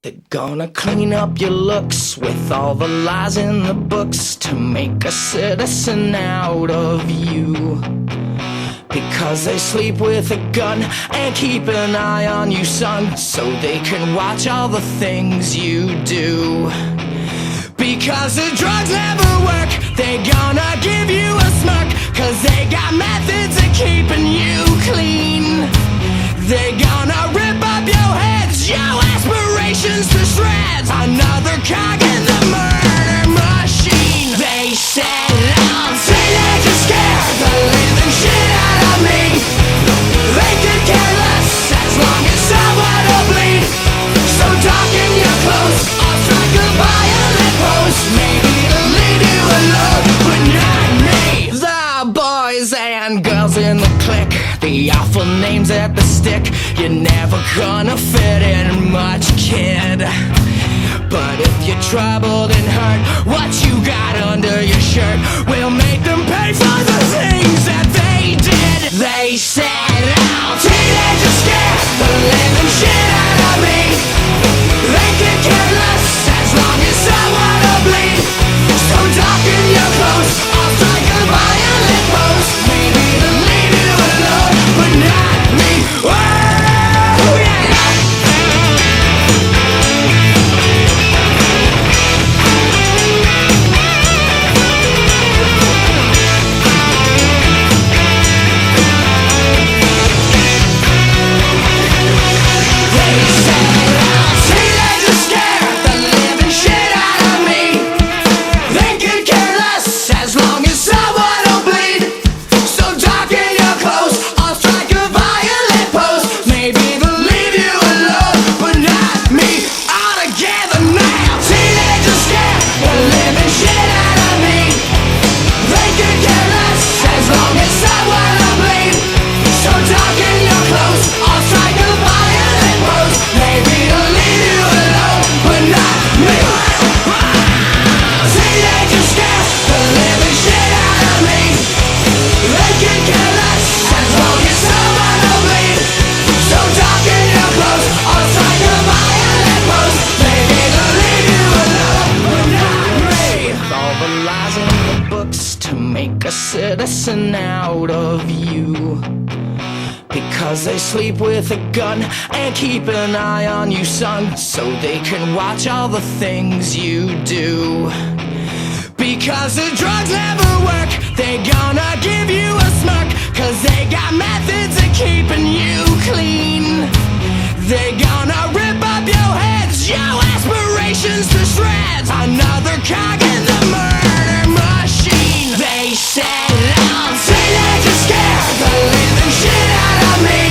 They're gonna clean up your looks with all the lies in the books to make a citizen out of you. Because they sleep with a gun and keep an eye on you, son, so they can watch all the things you do. Because the drugs never work, they gonna give you a smirk, cause they got methods of keeping you clean. They gonna rip up your heads, your aspirations to shreds, another cog in the murder machine. They said I'm teenagers scared the living shit out of me. They could care less as long as someone will bleed. So darken your clothes, I'll strike a violent pose. Maybe to leave you alone, but not me. The boys and girls in the clique, the awful names at the stick. You're never gonna fit in much, kid. But if you're troubled and hurt, what you got under your shirt will make them pay for the things that they did. They said, "Oh, teenagers scared the living shit out of me. They could care less as long as someone will bleed. So darken your clothes, I'll strike a violent pose. Maybe to leave you alone, but not me." Whoa, yeah. Citizen out of you. Because they sleep with a gun and keep an eye on you, son, so they can watch all the things you do. Because the drugs never work, they gonna give you a smirk, cause they got methods of keeping you clean. They gonna rip up your heads, your aspirations to shreds, another cog in the murder machine. They said I'm teenagers scared the living shit out of me.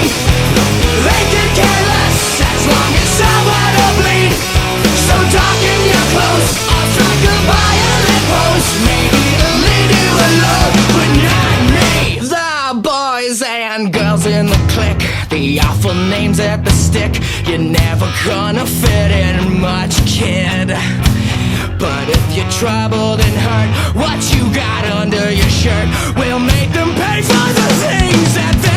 They could care less as long as someone will bleed. So darken your clothes, I'll strike a violent pose. Maybe to leave you alone, but not me. The boys and girls in the clique, the awful names at the stick. You're never gonna fit in much, kid. But if you're troubled and hurt, what you got under your shirt will make them pay for the things that they